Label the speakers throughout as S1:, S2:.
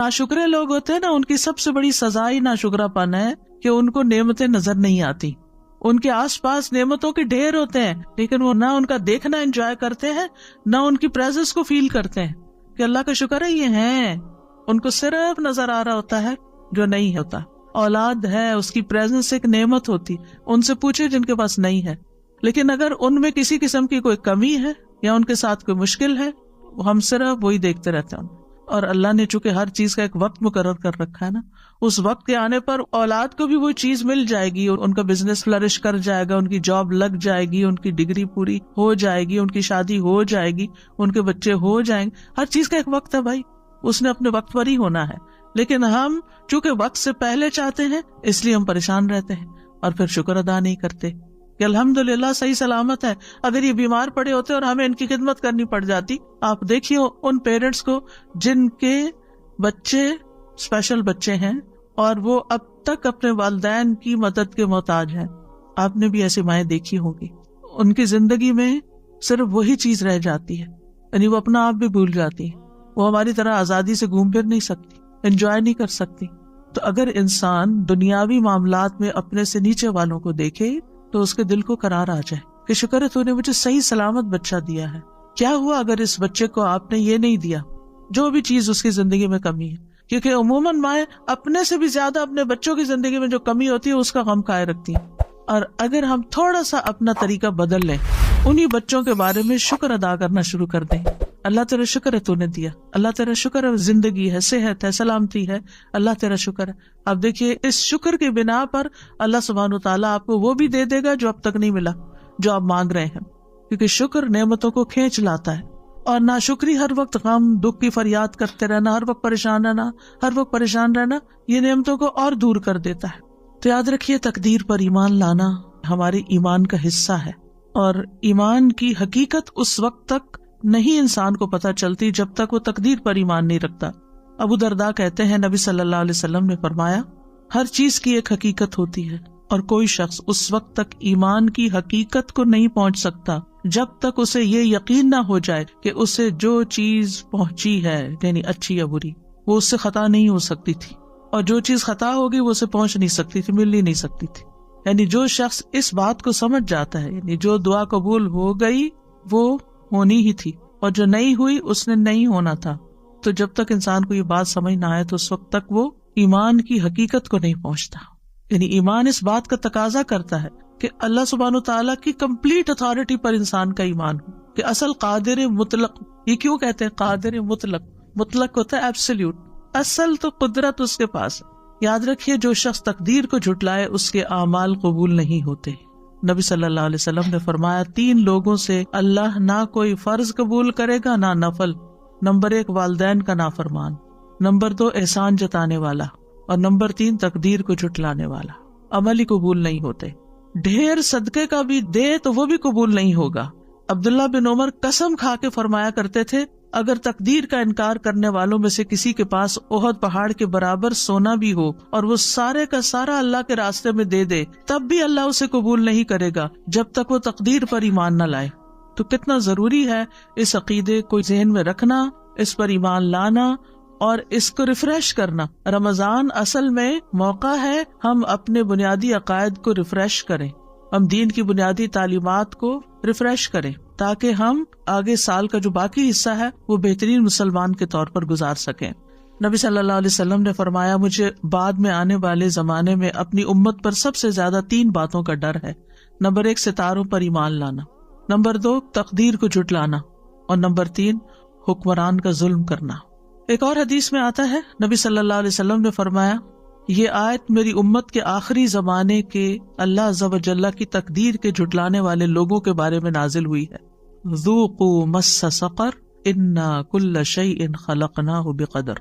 S1: ناشکرے لوگ ہوتے ہیں نا، ان کی سب سے بڑی سزا ہی ناشکرا پن ہے کہ ان کو نعمتیں نظر نہیں آتی. ان کے آس پاس نعمتوں کے ڈھیر ہوتے ہیں، لیکن وہ نہ ان کا دیکھنا انجوائے کرتے ہیں، نہ ان کی پریزنس کو فیل کرتے ہیں کہ اللہ کا شکر ہے یہ ہیں. ان کو صرف نظر آ رہا ہوتا ہے جو نہیں ہوتا. اولاد ہے، اس کی پریزنس ایک نعمت ہوتی. ان سے پوچھے جن کے پاس نہیں ہے. لیکن اگر ان میں کسی قسم کی کوئی کمی ہے یا ان کے ساتھ کوئی مشکل ہے، ہم صرف وہی دیکھتے رہتے ہیں. اور اللہ نے چونکہ ہر چیز کا ایک وقت مقرر کر رکھا ہے نا، اس وقت کے آنے پر اولاد کو بھی وہ چیز مل جائے گی، ان کا بزنس فلرش کر جائے گا، ان کی جاب لگ جائے گی، ان کی ڈگری پوری ہو جائے گی، ان کی شادی ہو جائے گی، ان کے بچے ہو جائیں گے. ہر چیز کا ایک وقت ہے بھائی، اس نے اپنے وقت پر ہی ہونا ہے. لیکن ہم چونکہ وقت سے پہلے چاہتے ہیں، اس لیے ہم پریشان رہتے ہیں اور پھر شکر ادا نہیں کرتے کہ الحمدللہ صحیح سلامت ہے. اگر یہ بیمار پڑے ہوتے اور ہمیں ان کی خدمت کرنی پڑ جاتی. آپ دیکھیے ان پیرنٹس کو جن کے بچے اسپیشل بچے ہیں اور وہ اب تک اپنے والدین کی مدد کے محتاج ہیں. آپ نے بھی ایسی مائیں دیکھی ہوگی. ان کی زندگی میں صرف وہی چیز رہ جاتی ہے، یعنی وہ اپنا آپ بھی بھول جاتی ہے. وہ ہماری طرح آزادی سے گھوم پھر نہیں سکتی، انجوائے نہیں کر سکتی. تو اگر انسان دنیاوی معاملات میں اپنے سے نیچے والوں کو دیکھے تو اس کے دل کو قرار آ جائے کہ شکر ہے تو نے مجھے صحیح سلامت بچہ دیا ہے. کیا ہوا اگر اس بچے کو آپ نے یہ نہیں دیا، جو بھی چیز اس کی زندگی میں کمی ہے. کیونکہ عموماً مائیں اپنے سے بھی زیادہ اپنے بچوں کی زندگی میں جو کمی ہوتی ہے اس کا غم کھائے رکھتی ہیں. اور اگر ہم تھوڑا سا اپنا طریقہ بدل لیں، انہی بچوں کے بارے میں شکر ادا کرنا شروع کر دیں. اللہ تیرا شکر ہے تو نے دیا، اللہ تیرا شکر ہے زندگی ہے، صحت ہے، سلامتی ہے، اللہ تیرا شکر ہے. اب دیکھیے اس شکر کی بنا پر اللہ سبحانہ وتعالیٰ آپ کو وہ بھی دے دے گا جو اب تک نہیں ملا، جو آپ مانگ رہے ہیں. کیونکہ شکر نعمتوں کو کھینچ لاتا ہے. اور ناشکری ہر وقت غم دکھ کی فریاد کرتے رہنا، ہر وقت پریشان رہنا یہ نعمتوں کو اور دور کر دیتا ہے. تو یاد رکھیے تقدیر پر ایمان لانا ہمارے ایمان کا حصہ ہے. اور ایمان کی حقیقت اس وقت تک نہیں انسان کو پتہ چلتی جب تک وہ تقدیر پر ایمان نہیں رکھتا. ابو درداء کہتے ہیں نبی صلی اللہ علیہ وسلم نے فرمایا ہر چیز کی ایک حقیقت ہوتی ہے اور کوئی شخص اس وقت تک ایمان کی حقیقت کو نہیں پہنچ سکتا جب تک اسے یہ یقین نہ ہو جائے کہ اسے جو چیز پہنچی ہے یعنی اچھی یا بری وہ اس سے خطا نہیں ہو سکتی تھی، اور جو چیز خطا ہوگی وہ اسے پہنچ نہیں سکتی تھی، مل ہی نہیں سکتی تھی. یعنی جو شخص اس بات کو سمجھ جاتا ہے، یعنی جو دعا قبول ہو گئی وہ ہونی ہی تھی اور جو نہیں ہوئی اس نے نہیں ہونا تھا. تو جب تک انسان کو یہ بات سمجھ نہ آئے تو اس وقت تک وہ ایمان کی حقیقت کو نہیں پہنچتا. یعنی ایمان اس بات کا تقاضا کرتا ہے کہ اللہ سبحانہ وتعالیٰ کی کمپلیٹ اتھارٹی پر انسان کا ایمان ہو، کہ اصل قادر مطلق. یہ کیوں کہتے ہیں قادر مطلق؟ مطلق ہوتا ہے ایبسلیوٹ، اصل تو قدرت اس کے پاس ہے. یاد رکھیے جو شخص تقدیر کو جھٹلائے اس کے اعمال قبول نہیں ہوتے. نبی صلی اللہ علیہ وسلم نے فرمایا 3 لوگوں سے اللہ نہ کوئی فرض قبول کرے گا نہ نفل. نمبر 1 والدین کا نافرمان، نمبر 2 احسان جتانے والا، اور نمبر 3 تقدیر کو جھٹلانے والا. عمل ہی قبول نہیں ہوتے. ڈھیر صدقے کا بھی دے تو وہ بھی قبول نہیں ہوگا. عبداللہ بن عمر قسم کھا کے فرمایا کرتے تھے اگر تقدیر کا انکار کرنے والوں میں سے کسی کے پاس احد پہاڑ کے برابر سونا بھی ہو اور وہ سارے کا سارا اللہ کے راستے میں دے دے تب بھی اللہ اسے قبول نہیں کرے گا جب تک وہ تقدیر پر ایمان نہ لائے. تو کتنا ضروری ہے اس عقیدے کو ذہن میں رکھنا، اس پر ایمان لانا اور اس کو ریفریش کرنا. رمضان اصل میں موقع ہے ہم اپنے بنیادی عقائد کو ریفریش کریں، ہم دین کی بنیادی تعلیمات کو ریفریش کریں تاکہ ہم آگے سال کا جو باقی حصہ ہے وہ بہترین مسلمان کے طور پر گزار سکیں. نبی صلی اللہ علیہ وسلم نے فرمایا مجھے بعد میں آنے والے زمانے میں اپنی امت پر سب سے زیادہ 3 باتوں کا ڈر ہے. نمبر 1 ستاروں پر ایمان لانا، نمبر 2 تقدیر کو جھٹلانا، اور نمبر 3 حکمران کا ظلم کرنا. ایک اور حدیث میں آتا ہے نبی صلی اللہ علیہ وسلم نے فرمایا یہ آیت میری امت کے آخری زمانے کے اللہ عز و جل کی تقدیر کے جھٹلانے والے لوگوں کے بارے میں نازل ہوئی ہے. ذوقوا مس سقر انا کل شیء خلقناہ بقدر.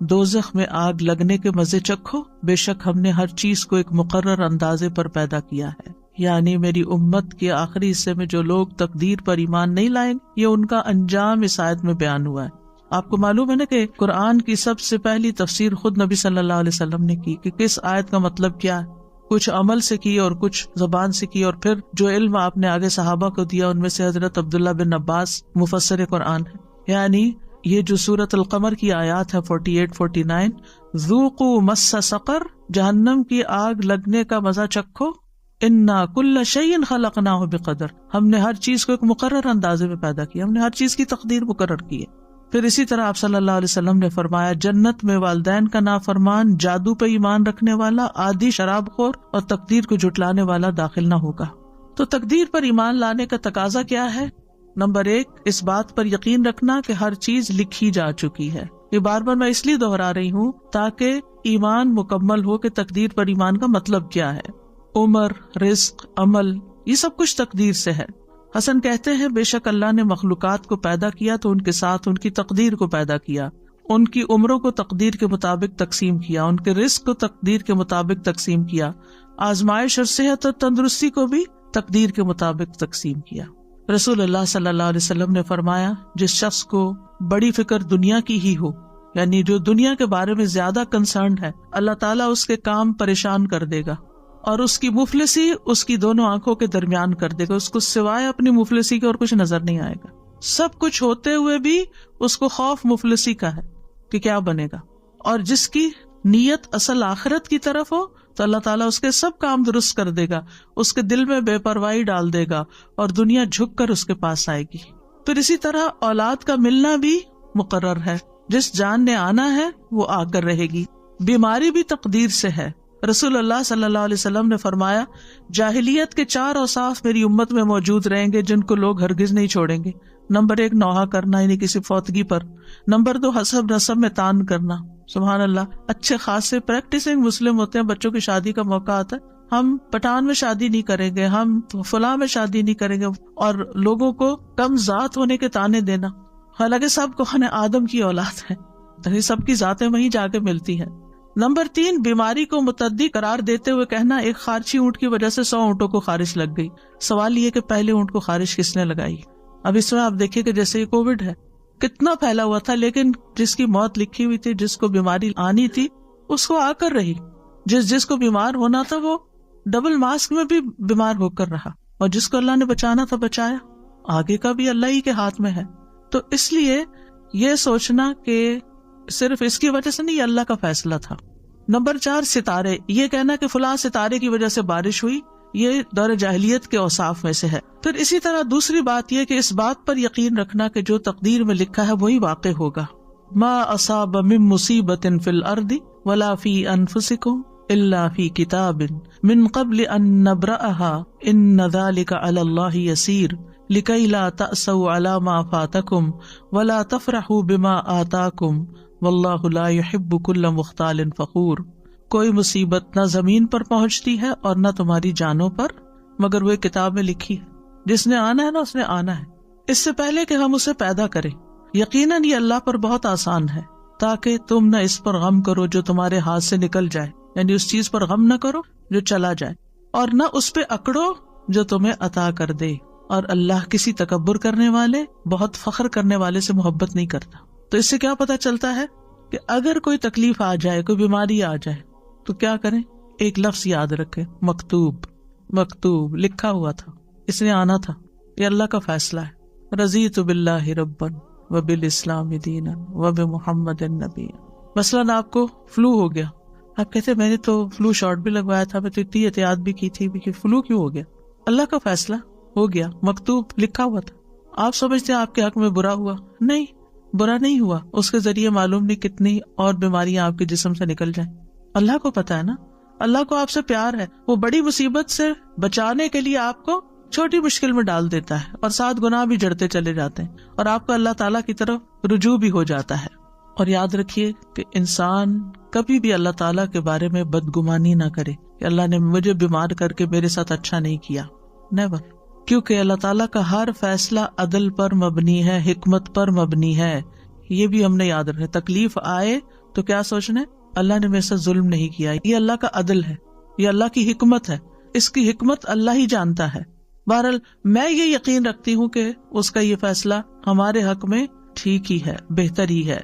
S1: دوزخ میں آگ لگنے کے مزے چکھو، بے شک ہم نے ہر چیز کو ایک مقرر اندازے پر پیدا کیا ہے. یعنی میری امت کے آخری حصے میں جو لوگ تقدیر پر ایمان نہیں لائیں یہ ان کا انجام اس آیت میں بیان ہوا ہے. آپ کو معلوم ہے نا کہ قرآن کی سب سے پہلی تفسیر خود نبی صلی اللہ علیہ وسلم نے کی کہ کس آیت کا مطلب کیا ہے. کچھ عمل سے کی اور کچھ زبان سے کی، اور پھر جو علم آپ نے آگے صحابہ کو دیا ان میں سے حضرت عبداللہ بن عباس مفسر قرآن ہے. یعنی یہ جو سورۃ القمر کی آیات ہے 48-49، ذوقوا مس سقر، جہنم کی آگ لگنے کا مزہ چکھو، انا کل شیء خلقناہ بقدر، ہم نے ہر چیز کو ایک مقرر اندازے میں پیدا کیا، ہم نے ہر چیز کی تقدیر مقرر کی ہے۔ پھر اسی طرح آپ صلی اللہ علیہ وسلم نے فرمایا، جنت میں والدین کا نافرمان، جادو پہ ایمان رکھنے والا، عادی شراب خور اور تقدیر کو جھٹلانے والا داخل نہ ہوگا۔ تو تقدیر پر ایمان لانے کا تقاضا کیا ہے؟ نمبر 1، اس بات پر یقین رکھنا کہ ہر چیز لکھی جا چکی ہے۔ یہ بار بار میں اس لیے دہرا رہی ہوں تاکہ ایمان مکمل ہو کہ تقدیر پر ایمان کا مطلب کیا ہے۔ عمر، رزق، عمل، یہ سب کچھ تقدیر سے ہے۔ حسن کہتے ہیں، بے شک اللہ نے مخلوقات کو پیدا کیا تو ان کے ساتھ ان کی تقدیر کو پیدا کیا، ان کی عمروں کو تقدیر کے مطابق تقسیم کیا، ان کے رزق کو تقدیر کے مطابق تقسیم کیا، آزمائش اور صحت اور تندرستی کو بھی تقدیر کے مطابق تقسیم کیا۔ رسول اللہ صلی اللہ علیہ وسلم نے فرمایا، جس شخص کو بڑی فکر دنیا کی ہی ہو، یعنی جو دنیا کے بارے میں زیادہ کنسرنڈ ہے، اللہ تعالیٰ اس کے کام پریشان کر دے گا اور اس کی مفلسی اس کی دونوں آنکھوں کے درمیان کر دے گا، اس کو سوائے اپنی مفلسی کے اور کچھ نظر نہیں آئے گا۔ سب کچھ ہوتے ہوئے بھی اس کو خوف مفلسی کا ہے کہ کیا بنے گا، اور جس کی نیت اصل آخرت کی طرف ہو تو اللہ تعالیٰ اس کے سب کام درست کر دے گا، اس کے دل میں بے پرواہی ڈال دے گا اور دنیا جھک کر اس کے پاس آئے گی۔ پھر اسی طرح اولاد کا ملنا بھی مقرر ہے، جس جان نے آنا ہے وہ آ کر رہے گی۔ بیماری بھی تقدیر سے ہے۔ رسول اللہ صلی اللہ علیہ وسلم نے فرمایا، جاہلیت کے 4 اوصاف میری امت میں موجود رہیں گے جن کو لوگ ہرگز نہیں چھوڑیں گے۔ نمبر 1، نوحہ کرنا، یعنی کسی فوتگی پر۔ نمبر 2، حسب نسب میں تان کرنا۔ سبحان اللہ، اچھے خاصے پریکٹسنگ مسلم ہوتے ہیں، بچوں کی شادی کا موقع آتا ہے، ہم پٹھان میں شادی نہیں کریں گے، ہم فلاں میں شادی نہیں کریں گے، اور لوگوں کو کم ذات ہونے کے تانے دینا، حالانکہ سب کو آدم کی اولاد ہے، سب کی ذاتیں وہیں جا کے ملتی ہیں۔ نمبر 3، بیماری کو متعدی قرار دیتے ہوئے کہنا، ایک خارچی اونٹ کی وجہ سے 100 اونٹوں کو خارش لگ گئی۔ سوال یہ کہ پہلے اونٹ کو خارش کس نے لگائی؟ اب اس میں آپ دیکھیے کہ جیسے یہ کووڈ ہے، کتنا پھیلا ہوا تھا، لیکن جس کی موت لکھی ہوئی تھی، جس کو بیماری آنی تھی، اس کو آ کر رہی۔ جس کو بیمار ہونا تھا وہ ڈبل ماسک میں بھی بیمار ہو کر رہا، اور جس کو اللہ نے بچانا تھا بچایا۔ آگے کا بھی اللہ ہی کے ہاتھ میں ہے۔ تو اس لیے یہ سوچنا کہ صرف اس کی وجہ سے نہیں، یہ اللہ کا فیصلہ تھا۔ نمبر 4، ستارے، یہ کہنا کہ فلاں ستارے کی وجہ سے بارش ہوئی، یہ دور جاہلیت کے اوصاف میں سے ہے۔ پھر اسی طرح دوسری بات یہ کہ اس بات پر یقین رکھنا کہ جو تقدیر میں لکھا ہے وہی واقع ہوگا۔ ما اصاب من مصیبت فی الارض ولا فی انفسکم الا فی کتاب من قبل ان نبرأها ان ذلک علی اللہ یسیر لکی لا تأسوا علی ما فاتکم ولا تفرحوا بما آتاکم واللہ لا يحب کل مختال فخور۔ کوئی مصیبت نہ زمین پر پہنچتی ہے اور نہ تمہاری جانوں پر مگر وہ کتاب میں لکھی ہے۔ جس نے آنا ہے نا، اس نے آنا ہے، اس سے پہلے کہ ہم اسے پیدا کریں۔ یقیناً یہ اللہ پر بہت آسان ہے، تاکہ تم نہ اس پر غم کرو جو تمہارے ہاتھ سے نکل جائے، یعنی اس چیز پر غم نہ کرو جو چلا جائے، اور نہ اس پہ اکڑو جو تمہیں عطا کر دے۔ اور اللہ کسی تکبر کرنے والے، بہت فخر کرنے والے سے محبت نہیں کرتا۔ تو اس سے کیا پتا چلتا ہے کہ اگر کوئی تکلیف آ جائے، کوئی بیماری آ جائے تو کیا کریں؟ ایک لفظ یاد رکھیں، مکتوب۔ مکتوب لکھا ہوا تھا، اس نے آنا تھا، یہ اللہ کا فیصلہ ہے۔ رضیت باللہ ربا وبالاسلام دینا وبمحمد نبی۔ مثلاً آپ کو فلو ہو گیا، آپ کہتے میں نے تو فلو شاٹ بھی لگوایا تھا، میں تو اتنی احتیاط بھی کی تھی، کہ فلو کیوں ہو گیا؟ اللہ کا فیصلہ ہو گیا، مکتوب لکھا ہوا تھا۔ آپ سمجھتے ہیں آپ کے حق میں برا ہوا؟ نہیں، برا نہیں ہوا، اس کے ذریعے معلوم نہیں کتنی اور بیماریاں آپ کے جسم سے نکل جائیں۔ اللہ کو پتا ہے نا، اللہ کو آپ سے پیار ہے، وہ بڑی مصیبت سے بچانے کے لیے آپ کو چھوٹی مشکل میں ڈال دیتا ہے، اور 7 گناہ بھی جڑتے چلے جاتے ہیں، اور آپ کا اللہ تعالیٰ کی طرف رجوع بھی ہو جاتا ہے۔ اور یاد رکھیے کہ انسان کبھی بھی اللہ تعالیٰ کے بارے میں بدگمانی نہ کرے کہ اللہ نے مجھے بیمار کر کے میرے ساتھ اچھا نہیں کیا، نیور، کیونکہ اللہ تعالیٰ کا ہر فیصلہ عدل پر مبنی ہے، حکمت پر مبنی ہے۔ یہ بھی ہم نے یاد رکھنا، تکلیف آئے تو کیا سوچنا ہے؟ اللہ نے میرے ساتھ ظلم نہیں کیا، یہ اللہ کا عدل ہے، یہ اللہ کی حکمت ہے، اس کی حکمت اللہ ہی جانتا ہے۔ بہرحال میں یہ یقین رکھتی ہوں کہ اس کا یہ فیصلہ ہمارے حق میں ٹھیک ہی ہے، بہتر ہی ہے۔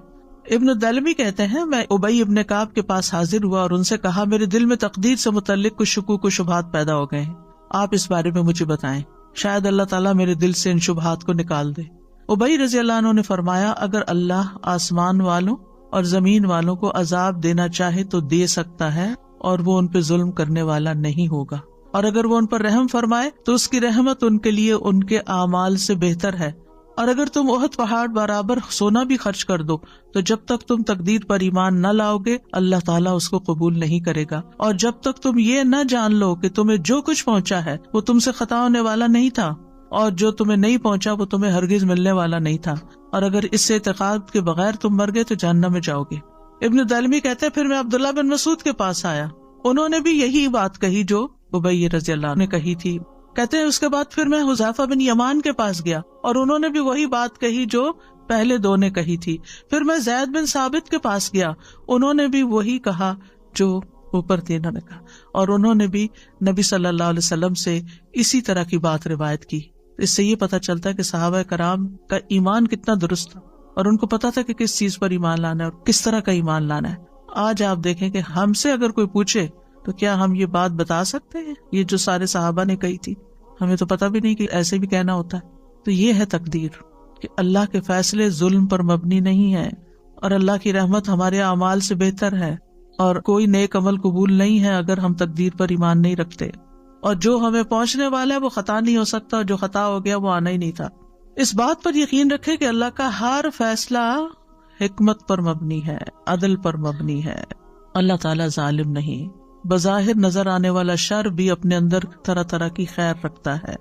S1: ابن دلمی کہتے ہیں، میں ابی ابن کعب کے پاس حاضر ہوا اور ان سے کہا، میرے دل میں تقدیر سے متعلق کچھ شکوک و شبہات پیدا ہو گئے ہیں، آپ اس بارے میں مجھے بتائیں، شاید اللہ تعالیٰ میرے دل سے ان شبہات کو نکال دے۔ ابی رضی اللہ عنہ نے فرمایا اگر اللہ آسمان والوں اور زمین والوں کو عذاب دینا چاہے تو دے سکتا ہے اور وہ ان پہ ظلم کرنے والا نہیں ہوگا، اور اگر وہ ان پر رحم فرمائے تو اس کی رحمت ان کے لیے ان کے اعمال سے بہتر ہے، اور اگر تم احد پہاڑ برابر سونا بھی خرچ کر دو تو جب تک تم تقدیر پر ایمان نہ لاؤ گے اللہ تعالیٰ اس کو قبول نہیں کرے گا، اور جب تک تم یہ نہ جان لو کہ تمہیں جو کچھ پہنچا ہے وہ تم سے خطا ہونے والا نہیں تھا، اور جو تمہیں نہیں پہنچا وہ تمہیں ہرگز ملنے والا نہیں تھا، اور اگر اس سے اعتقاد کے بغیر تم مر گئے تو جہنم میں جاؤ گے۔ ابن دلمی کہتے ہیں پھر میں عبداللہ بن مسعود کے پاس آیا، انہوں نے بھی یہی بات کہی جو ابی رضی اللہ عنہ نے کہی تھی۔ کہتے ہیں اس کے بعد پھر میں حذیفہ بن یمان کے پاس گیا اور انہوں نے بھی وہی بات کہی جو پہلے دو نے کہی تھی۔ پھر میں زید بن ثابت کے پاس گیا، انہوں نے بھی وہی کہا جو اوپر تینوں نے کہا، اور انہوں نے بھی نبی صلی اللہ علیہ وسلم سے اسی طرح کی بات روایت کی۔ اس سے یہ پتہ چلتا ہے کہ صحابہ کرام کا ایمان کتنا درست تھا اور ان کو پتا تھا کہ کس چیز پر ایمان لانا ہے اور کس طرح کا ایمان لانا ہے۔ آج آپ دیکھیں کہ ہم سے اگر کوئی پوچھے تو کیا ہم یہ بات بتا سکتے ہیں یہ جو سارے صحابہ نے کہی تھی؟ ہمیں تو پتہ بھی نہیں کہ ایسے بھی کہنا ہوتا ہے۔ تو یہ ہے تقدیر کہ اللہ کے فیصلے ظلم پر مبنی نہیں ہے، اور اللہ کی رحمت ہمارے اعمال سے بہتر ہے، اور کوئی نیک عمل قبول نہیں ہے اگر ہم تقدیر پر ایمان نہیں رکھتے، اور جو ہمیں پہنچنے والا ہے وہ خطا نہیں ہو سکتا، اور جو خطا ہو گیا وہ آنا ہی نہیں تھا۔ اس بات پر یقین رکھے کہ اللہ کا ہر فیصلہ حکمت پر مبنی ہے، عدل پر مبنی ہے، اللہ تعالیٰ ظالم نہیں۔ بظاہر نظر آنے والا شر بھی اپنے اندر طرح طرح کی خیر رکھتا ہے۔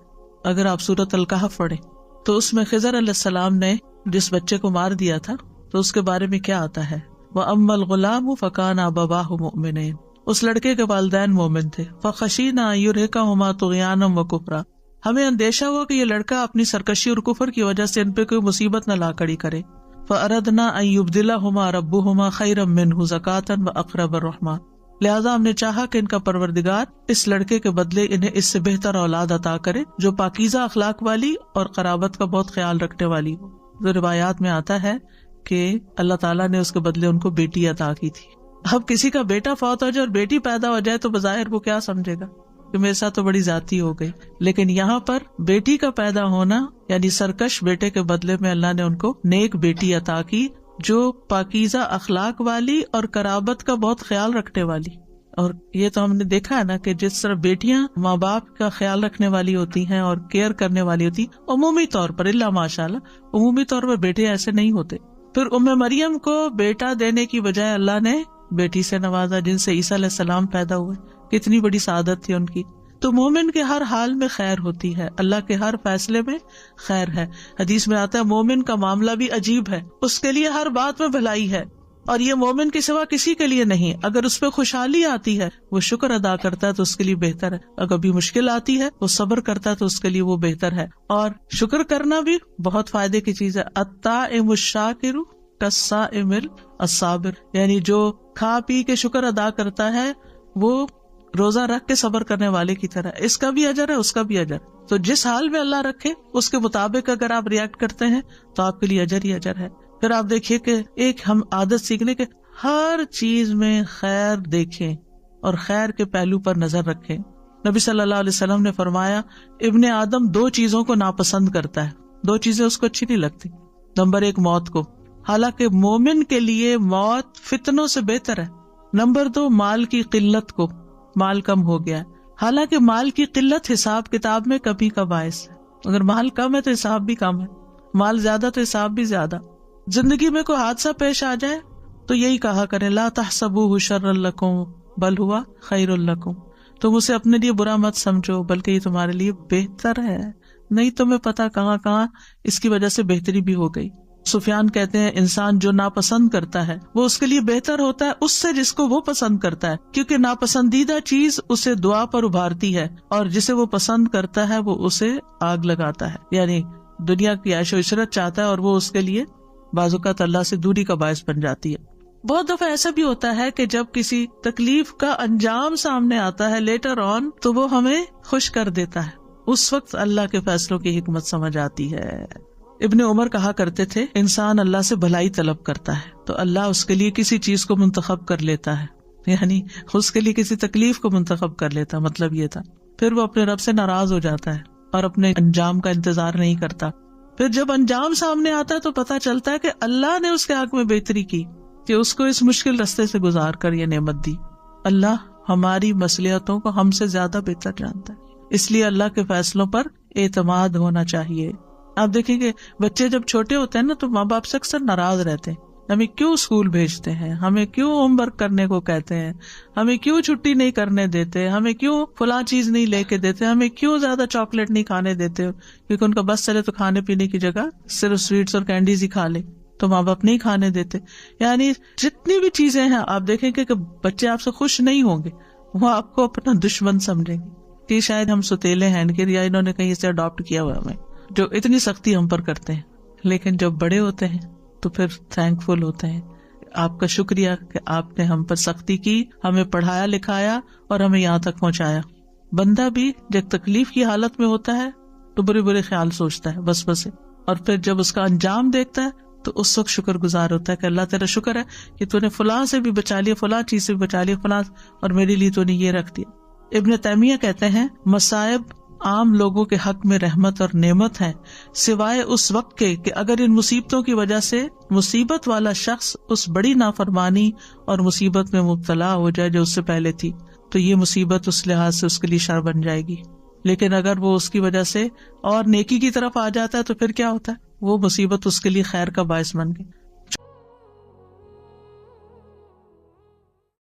S1: اگر آپ سورۃ الکہف پڑھیں تو اس میں خضر علیہ السلام نے جس بچے کو مار دیا تھا تو اس کے بارے میں کیا آتا ہے، وَأَمَّا الْغُلَامُ فَكَانَ أَبَوَاهُ مُؤْمِنَيْنِ، اس لڑکے کے والدین مومن تھے، فَخَشِينَا أَن يُرْهِقَهُمَا طُغْيَانًا وَكُفْرًا، ہمیں اندیشہ ہوا کہ یہ لڑکا اپنی سرکشی اور کفر کی وجہ سے ان پہ کوئی مصیبت نہ لا کھڑی کرے، فَأَرَدْنَا أَن يُبْدِلَهُمَا رَبُّهُمَا خَيْرًا مِّنْهُ زَكَاةً وَأَقْرَبَ رَحْمًا، لہذا ہم نے چاہا کہ ان کا پروردگار اس لڑکے کے بدلے انہیں اس سے بہتر اولاد عطا کرے جو پاکیزہ اخلاق والی اور قرابت کا بہت خیال رکھنے والی ہو۔ تو روایات میں آتا ہے کہ اللہ تعالیٰ نے اس کے بدلے ان کو بیٹی عطا کی تھی۔ اب کسی کا بیٹا فوت ہو جائے اور بیٹی پیدا ہو جائے تو بظاہر وہ کیا سمجھے گا کہ میرے ساتھ تو بڑی زیادتی ہو گئی، لیکن یہاں پر بیٹی کا پیدا ہونا یعنی سرکش بیٹے کے بدلے میں اللہ نے ان کو نیک بیٹی عطا کی جو پاکیزہ اخلاق والی اور قرابت کا بہت خیال رکھنے والی۔ اور یہ تو ہم نے دیکھا ہے نا کہ جس طرح بیٹیاں ماں باپ کا خیال رکھنے والی ہوتی ہیں اور کیئر کرنے والی ہوتی، عمومی طور پر اللہ ماشاءاللہ عمومی طور پر بیٹے ایسے نہیں ہوتے۔ پھر مریم کو بیٹا دینے کی بجائے اللہ نے بیٹی سے نوازا جن سے عیسیٰ علیہ السلام پیدا ہوئے، کتنی بڑی سعادت تھی ان کی۔ تو مومن کے ہر حال میں خیر ہوتی ہے، اللہ کے ہر فیصلے میں خیر ہے۔ حدیث میں آتا ہے مومن کا معاملہ بھی عجیب ہے، اس کے لیے ہر بات میں بھلائی ہے، اور یہ مومن کے سوا کسی کے لیے نہیں۔ اگر اس پہ خوشحالی آتی ہے وہ شکر ادا کرتا ہے تو اس کے لیے بہتر ہے، اگر بھی مشکل آتی ہے وہ صبر کرتا ہے تو اس کے لیے وہ بہتر ہے۔ اور شکر کرنا بھی بہت فائدے کی چیز ہے۔ الطاعم الشاکر کالصائم الصابر، یعنی جو کھا پی کے شکر ادا کرتا ہے وہ روزہ رکھ کے صبر کرنے والے کی طرح، اس کا بھی اجر ہے اس کا بھی اجر۔ تو جس حال میں اللہ رکھے اس کے مطابق اگر آپ ریئیکٹ کرتے ہیں تو آپ کے لیے اجر ہی اجر ہے۔ پھر آپ دیکھیے کہ ایک ہم عادت سیکھنے کے ہر چیز میں خیر دیکھیں اور خیر کے پہلو پر نظر رکھیں۔ نبی صلی اللہ علیہ وسلم نے فرمایا ابن آدم دو چیزوں کو ناپسند کرتا ہے، دو چیزیں اس کو اچھی نہیں لگتی۔ نمبر ایک موت کو، حالانکہ مومن کے لیے موت فتنوں سے بہتر ہے۔ نمبر دو مال کی قلت کو، مال کم ہو گیا ہے، حالانکہ مال کی قلت حساب کتاب میں کمی کا باعث ہے۔ اگر مال کم ہے تو حساب بھی کم ہے، مال زیادہ تو حساب بھی زیادہ۔ زندگی میں کوئی حادثہ پیش آ جائے تو یہی کہا کرے لا تحسبوہ شرا لکم بل ہوا خیر لکم، تم اسے اپنے لیے برا مت سمجھو بلکہ یہ تمہارے لیے بہتر ہے۔ نہیں تمہیں پتا کہاں کہاں اس کی وجہ سے بہتری بھی ہو گئی۔ سفیان کہتے ہیں انسان جو ناپسند کرتا ہے وہ اس کے لیے بہتر ہوتا ہے اس سے جس کو وہ پسند کرتا ہے، کیونکہ ناپسندیدہ چیز اسے دعا پر ابھارتی ہے اور جسے وہ پسند کرتا ہے وہ اسے آگ لگاتا ہے۔ یعنی دنیا کی عیش و عشرت چاہتا ہے اور وہ اس کے لیے بعض اوقات اللہ سے دوری کا باعث بن جاتی ہے۔ بہت دفعہ ایسا بھی ہوتا ہے کہ جب کسی تکلیف کا انجام سامنے آتا ہے لیٹر آن تو وہ ہمیں خوش کر دیتا ہے، اس وقت اللہ کے فیصلوں کی حکمت سمجھ آتی ہے۔ ابن عمر کہا کرتے تھے انسان اللہ سے بھلائی طلب کرتا ہے تو اللہ اس کے لیے کسی چیز کو منتخب کر لیتا ہے، یعنی اس کے لیے کسی تکلیف کو منتخب کر لیتا، مطلب یہ تھا۔ پھر وہ اپنے رب سے ناراض ہو جاتا ہے اور اپنے انجام کا انتظار نہیں کرتا۔ پھر جب انجام سامنے آتا ہے تو پتہ چلتا ہے کہ اللہ نے اس کے حق میں بہتری کی کہ اس کو اس مشکل رستے سے گزار کر یہ نعمت دی. اللہ ہماری مصلحتوں کو ہم سے زیادہ بہتر جانتا ہے، اس لیے اللہ کے فیصلوں پر اعتماد ہونا چاہیے. آپ دیکھیں کہ بچے جب چھوٹے ہوتے ہیں نا تو ماں باپ سے اکثر ناراض رہتے ہیں، ہمیں کیوں اسکول بھیجتے ہیں، ہمیں کیوں ہوم ورک کرنے کو کہتے ہیں، ہمیں کیوں چھٹی نہیں کرنے دیتے، ہمیں کیوں فلاں چیز نہیں لے کے دیتے، ہمیں کیوں زیادہ چاکلیٹ نہیں کھانے دیتے، کیونکہ ان کا بس چلے تو کھانے پینے کی جگہ صرف سویٹس اور کینڈیز ہی کھا لے تو ماں باپ نہیں کھانے دیتے. یعنی جتنی بھی چیزیں ہیں آپ دیکھیں کہ بچے آپ سے خوش نہیں ہوں گے، وہ آپ کو اپنا دشمن سمجھیں گے کہ شاید ہم ستیلے ہیں یا انہوں نے کہیں سے اڈاپٹ کیا ہوا ہمیں، جو اتنی سختی ہم پر کرتے ہیں. لیکن جب بڑے ہوتے ہیں تو پھر تھینک فل ہوتے ہیں. آپ کا شکریہ کہ آپ نے ہم پر سختی کی، ہمیں پڑھایا لکھایا اور ہمیں یہاں تک پہنچایا. بندہ بھی جب تکلیف کی حالت میں ہوتا ہے تو برے برے خیال سوچتا ہے بس بس، اور پھر جب اس کا انجام دیکھتا ہے تو اس وقت شکر گزار ہوتا ہے کہ اللہ تیرا شکر ہے کہ تو نے فلاں سے بھی بچا لیا، فلاں چیز سے بھی بچا لیا، فلاں، اور میرے لیے تو نے یہ رکھ دیا. ابن تیمیہ کہتے ہیں مصائب عام لوگوں کے حق میں رحمت اور نعمت ہے، سوائے اس وقت کے کہ اگر ان مصیبتوں کی وجہ سے مصیبت والا شخص اس بڑی نافرمانی اور مصیبت میں مبتلا ہو جائے جو اس سے پہلے تھی، تو یہ مصیبت اس لحاظ سے اس کے لیے شر بن جائے گی. لیکن اگر وہ اس کی وجہ سے اور نیکی کی طرف آ جاتا ہے تو پھر کیا ہوتا ہے، وہ مصیبت اس کے لیے خیر کا باعث بن گئی.